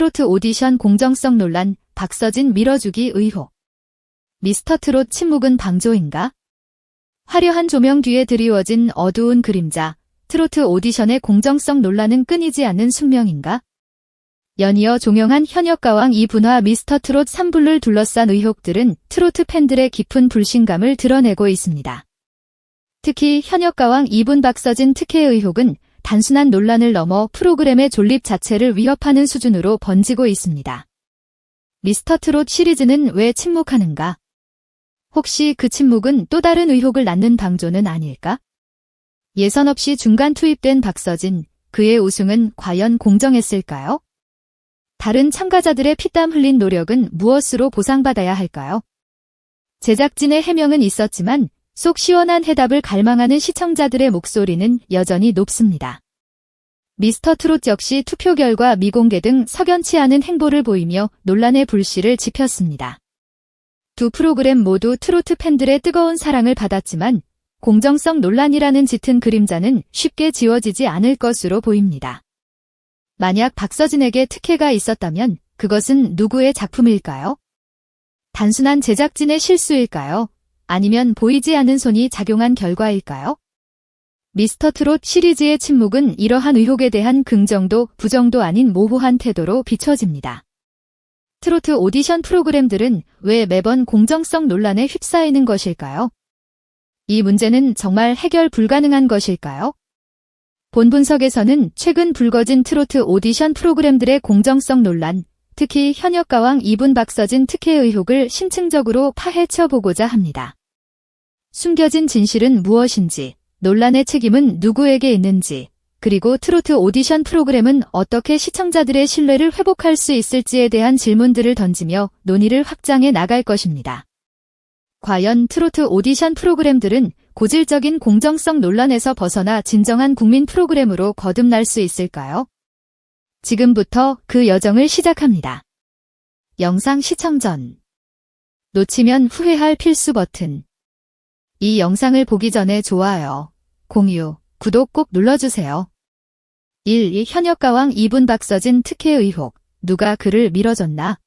트로트 오디션 공정성 논란, 박서진 밀어주기 의혹. 미스터트롯 침묵은 방조인가? 화려한 조명 뒤에 드리워진 어두운 그림자, 트로트 오디션의 공정성 논란은 끊이지 않는 숙명인가? 연이어 종영한 현역가왕 2분화 미스터트롯 3부를 둘러싼 의혹들은 트로트 팬들의 깊은 불신감을 드러내고 있습니다. 특히 현역가왕 2분 박서진 특혜 의혹은 단순한 논란을 넘어 프로그램의 존립 자체를 위협하는 수준으로 번지고 있습니다. 미스터트롯 시리즈는 왜 침묵하는가? 혹시 그 침묵은 또 다른 의혹을 낳는 방조는 아닐까? 예선 없이 중간 투입된 박서진, 그의 우승은 과연 공정했을까요? 다른 참가자들의 피땀 흘린 노력은 무엇으로 보상받아야 할까요? 제작진의 해명은 있었지만 속 시원한 해답을 갈망하는 시청자들의 목소리는 여전히 높습니다. 미스터트롯 역시 투표 결과 미공개 등 석연치 않은 행보를 보이며 논란의 불씨를 지폈습니다. 두 프로그램 모두 트로트 팬들의 뜨거운 사랑을 받았지만 공정성 논란이라는 짙은 그림자는 쉽게 지워지지 않을 것으로 보입니다. 만약 박서진에게 특혜가 있었다면 그것은 누구의 작품일까요? 단순한 제작진의 실수일까요? 아니면 보이지 않는 손이 작용한 결과일까요? 미스터트롯 시리즈의 침묵은 이러한 의혹에 대한 긍정도 부정도 아닌 모호한 태도로 비춰집니다. 트로트 오디션 프로그램들은 왜 매번 공정성 논란에 휩싸이는 것일까요? 이 문제는 정말 해결 불가능한 것일까요? 본 분석에서는 최근 불거진 트로트 오디션 프로그램들의 공정성 논란, 특히 현역가왕 2분 박서진 특혜 의혹을 심층적으로 파헤쳐 보고자 합니다. 숨겨진 진실은 무엇인지, 논란의 책임은 누구에게 있는지, 그리고 트로트 오디션 프로그램은 어떻게 시청자들의 신뢰를 회복할 수 있을지에 대한 질문들을 던지며 논의를 확장해 나갈 것입니다. 과연 트로트 오디션 프로그램들은 고질적인 공정성 논란에서 벗어나 진정한 국민 프로그램으로 거듭날 수 있을까요? 지금부터 그 여정을 시작합니다. 영상 시청 전 놓치면 후회할 필수 버튼. 이 영상을 보기 전에 좋아요, 공유, 구독 꼭 눌러주세요. 1. 현역가왕 2분 박서진 특혜 의혹. 누가 그를 밀어줬나?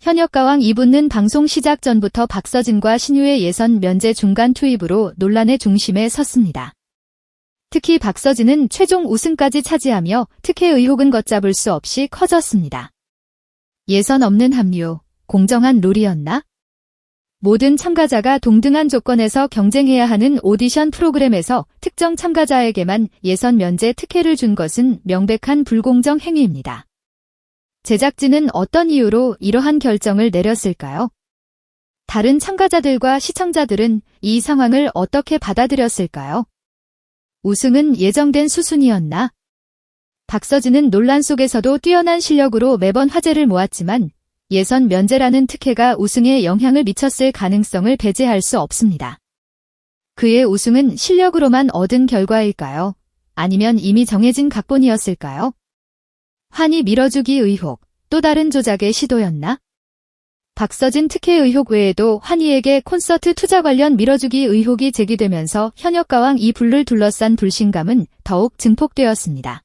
현역가왕 2분은 방송 시작 전부터 박서진과 신유의 예선 면제 중간 투입으로 논란의 중심에 섰습니다. 특히 박서진은 최종 우승까지 차지하며 특혜 의혹은 걷잡을 수 없이 커졌습니다. 예선 없는 합류, 공정한 룰이었나? 모든 참가자가 동등한 조건에서 경쟁해야 하는 오디션 프로그램에서 특정 참가자에게만 예선 면제 특혜를 준 것은 명백한 불공정 행위입니다. 제작진은 어떤 이유로 이러한 결정을 내렸을까요? 다른 참가자들과 시청자들은 이 상황을 어떻게 받아들였을까요? 우승은 예정된 수순이었나? 박서진은 논란 속에서도 뛰어난 실력으로 매번 화제를 모았지만 예선 면제라는 특혜가 우승에 영향을 미쳤을 가능성을 배제할 수 없습니다. 그의 우승은 실력으로만 얻은 결과일까요? 아니면 이미 정해진 각본이었을까요? 환희 밀어주기 의혹, 또 다른 조작의 시도였나? 박서진 특혜 의혹 외에도 환희에게 콘서트 투자 관련 밀어주기 의혹이 제기되면서 현역가왕 2분을 둘러싼 불신감은 더욱 증폭되었습니다.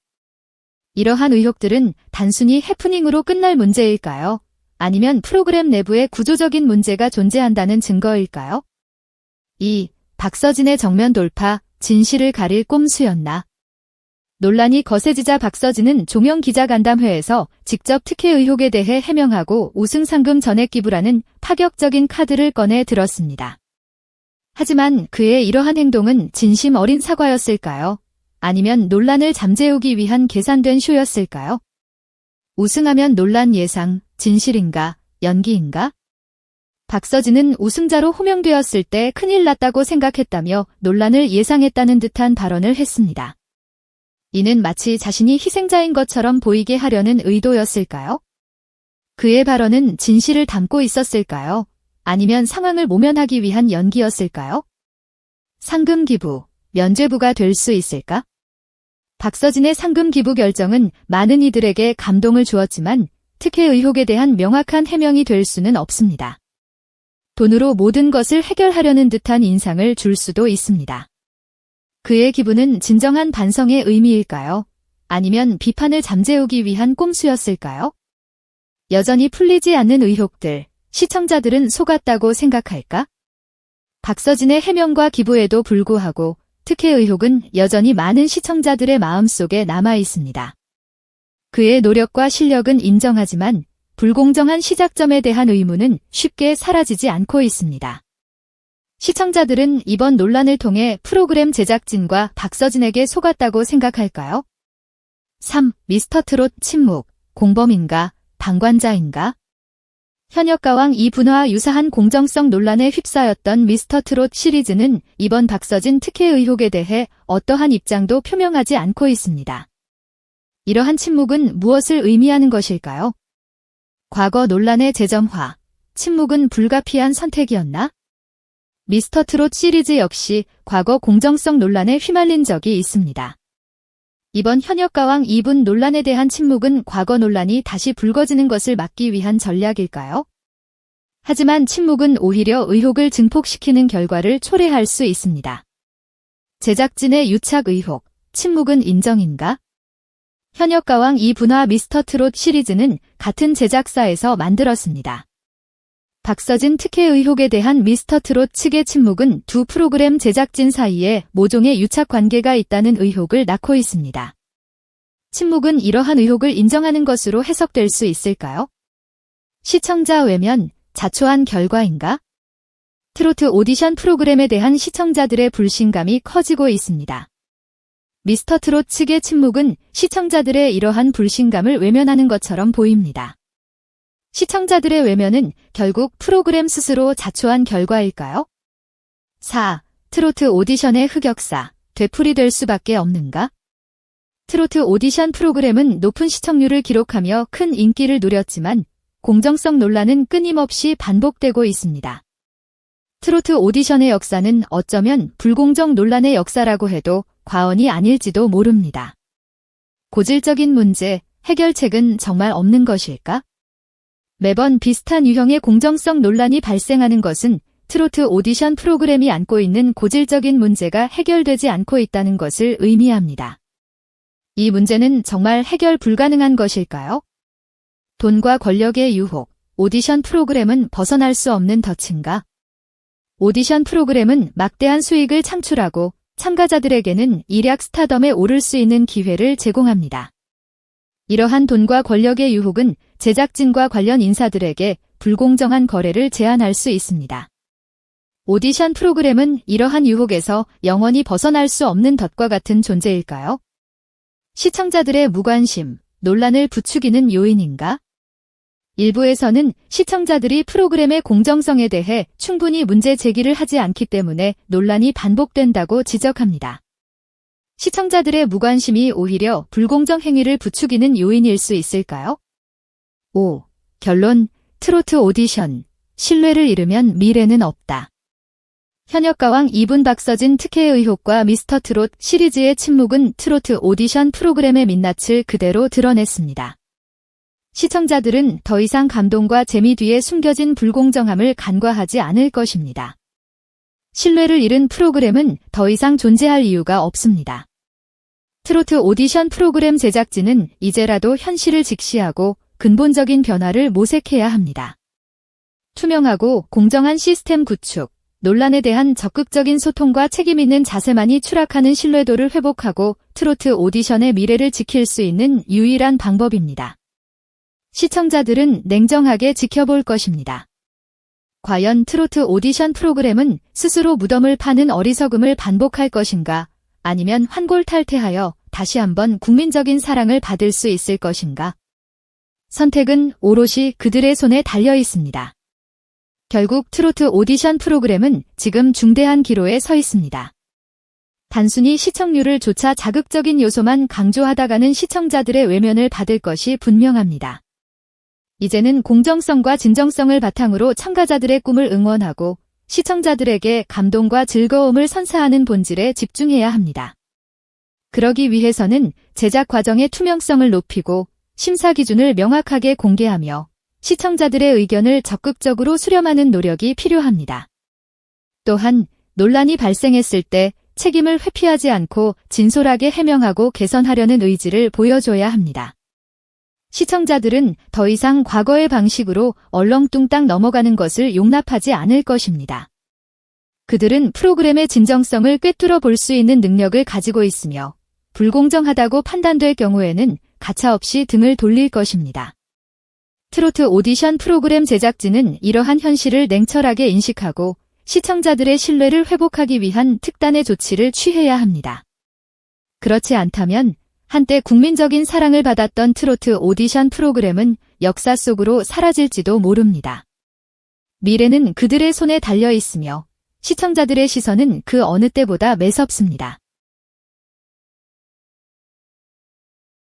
이러한 의혹들은 단순히 해프닝으로 끝날 문제일까요? 아니면 프로그램 내부에 구조적인 문제가 존재한다는 증거일까요? 2. 박서진의 정면 돌파, 진실을 가릴 꼼수였나? 논란이 거세지자 박서진은 종영 기자간담회에서 직접 특혜 의혹에 대해 해명하고 우승 상금 전액 기부라는 파격적인 카드를 꺼내 들었습니다. 하지만 그의 이러한 행동은 진심 어린 사과였을까요? 아니면 논란을 잠재우기 위한 계산된 쇼였을까요? 우승하면 논란 예상, 진실인가, 연기인가? 박서진은 우승자로 호명되었을 때 큰일 났다고 생각했다며 논란을 예상했다는 듯한 발언을 했습니다. 이는 마치 자신이 희생자인 것처럼 보이게 하려는 의도였을까요? 그의 발언은 진실을 담고 있었을까요? 아니면 상황을 모면하기 위한 연기였을까요? 상금 기부, 면죄부가 될 수 있을까? 박서진의 상금 기부 결정은 많은 이들에게 감동을 주었지만 특혜 의혹에 대한 명확한 해명이 될 수는 없습니다. 돈으로 모든 것을 해결하려는 듯한 인상을 줄 수도 있습니다. 그의 기부는 진정한 반성의 의미일까요? 아니면 비판을 잠재우기 위한 꼼수였을까요? 여전히 풀리지 않는 의혹들, 시청자들은 속았다고 생각할까? 박서진의 해명과 기부에도 불구하고 특혜 의혹은 여전히 많은 시청자들의 마음속에 남아 있습니다. 그의 노력과 실력은 인정하지만 불공정한 시작점에 대한 의문은 쉽게 사라지지 않고 있습니다. 시청자들은 이번 논란을 통해 프로그램 제작진과 박서진에게 속았다고 생각할까요? 3. 미스터트롯 침묵, 공범인가, 방관자인가? 현역가왕 이분화와 유사한 공정성 논란에 휩싸였던 미스터트롯 시리즈는 이번 박서진 특혜 의혹에 대해 어떠한 입장도 표명하지 않고 있습니다. 이러한 침묵은 무엇을 의미하는 것일까요? 과거 논란의 재점화, 침묵은 불가피한 선택이었나? 미스터트롯 시리즈 역시 과거 공정성 논란에 휘말린 적이 있습니다. 이번 현역가왕 2분 논란에 대한 침묵은 과거 논란이 다시 불거지는 것을 막기 위한 전략일까요? 하지만 침묵은 오히려 의혹을 증폭시키는 결과를 초래할 수 있습니다. 제작진의 유착 의혹, 침묵은 인정인가? 현역가왕 2분화 미스터트롯 시리즈는 같은 제작사에서 만들었습니다. 박서진 특혜 의혹에 대한 미스터트롯 측의 침묵은 두 프로그램 제작진 사이에 모종의 유착 관계가 있다는 의혹을 낳고 있습니다. 침묵은 이러한 의혹을 인정하는 것으로 해석될 수 있을까요? 시청자 외면, 자초한 결과인가? 트로트 오디션 프로그램에 대한 시청자들의 불신감이 커지고 있습니다. 미스터트롯 측의 침묵은 시청자들의 이러한 불신감을 외면하는 것처럼 보입니다. 시청자들의 외면은 결국 프로그램 스스로 자초한 결과일까요? 4. 트로트 오디션의 흑역사, 되풀이될 수밖에 없는가? 트로트 오디션 프로그램은 높은 시청률을 기록하며 큰 인기를 누렸지만 공정성 논란은 끊임없이 반복되고 있습니다. 트로트 오디션의 역사는 어쩌면 불공정 논란의 역사라고 해도 과언이 아닐지도 모릅니다. 고질적인 문제, 해결책은 정말 없는 것일까? 매번 비슷한 유형의 공정성 논란이 발생하는 것은 트로트 오디션 프로그램이 안고 있는 고질적인 문제가 해결되지 않고 있다는 것을 의미합니다. 이 문제는 정말 해결 불가능한 것일까요? 돈과 권력의 유혹, 오디션 프로그램은 벗어날 수 없는 덫인가? 오디션 프로그램은 막대한 수익을 창출하고 참가자들에게는 일약 스타덤에 오를 수 있는 기회를 제공합니다. 이러한 돈과 권력의 유혹은 제작진과 관련 인사들에게 불공정한 거래를 제한할 수 있습니다. 오디션 프로그램은 이러한 유혹에서 영원히 벗어날 수 없는 덫과 같은 존재일까요? 시청자들의 무관심, 논란을 부추기는 요인인가? 일부에서는 시청자들이 프로그램의 공정성에 대해 충분히 문제 제기를 하지 않기 때문에 논란이 반복된다고 지적합니다. 시청자들의 무관심이 오히려 불공정 행위를 부추기는 요인일 수 있을까요? 5. 결론, 트로트 오디션, 신뢰를 잃으면 미래는 없다. 현역가왕 2분 박서진 특혜 의혹과 미스터트롯 시리즈의 침묵은 트로트 오디션 프로그램의 민낯을 그대로 드러냈습니다. 시청자들은 더 이상 감동과 재미 뒤에 숨겨진 불공정함을 간과하지 않을 것입니다. 신뢰를 잃은 프로그램은 더 이상 존재할 이유가 없습니다. 트로트 오디션 프로그램 제작진은 이제라도 현실을 직시하고 근본적인 변화를 모색해야 합니다. 투명하고 공정한 시스템 구축, 논란에 대한 적극적인 소통과 책임 있는 자세만이 추락하는 신뢰도를 회복하고 트로트 오디션의 미래를 지킬 수 있는 유일한 방법입니다. 시청자들은 냉정하게 지켜볼 것입니다. 과연 트로트 오디션 프로그램은 스스로 무덤을 파는 어리석음을 반복할 것인가? 아니면 환골탈태하여 다시 한번 국민적인 사랑을 받을 수 있을 것인가? 선택은 오롯이 그들의 손에 달려 있습니다. 결국 트로트 오디션 프로그램은 지금 중대한 기로에 서 있습니다. 단순히 시청률을 조차 자극적인 요소만 강조하다가는 시청자들의 외면을 받을 것이 분명합니다. 이제는 공정성과 진정성을 바탕으로 참가자들의 꿈을 응원하고 시청자들에게 감동과 즐거움을 선사하는 본질에 집중해야 합니다. 그러기 위해서는 제작 과정의 투명성을 높이고 심사 기준을 명확하게 공개하며 시청자들의 의견을 적극적으로 수렴하는 노력이 필요합니다. 또한 논란이 발생했을 때 책임을 회피하지 않고 진솔하게 해명하고 개선하려는 의지를 보여줘야 합니다. 시청자들은 더 이상 과거의 방식으로 얼렁뚱땅 넘어가는 것을 용납하지 않을 것입니다. 그들은 프로그램의 진정성을 꿰뚫어 볼 수 있는 능력을 가지고 있으며 불공정하다고 판단될 경우에는 가차없이 등을 돌릴 것입니다. 트로트 오디션 프로그램 제작진은 이러한 현실을 냉철하게 인식하고 시청자들의 신뢰를 회복하기 위한 특단의 조치를 취해야 합니다. 그렇지 않다면 한때 국민적인 사랑을 받았던 트로트 오디션 프로그램은 역사 속으로 사라질지도 모릅니다. 미래는 그들의 손에 달려 있으며 시청자들의 시선은 그 어느 때보다 매섭습니다.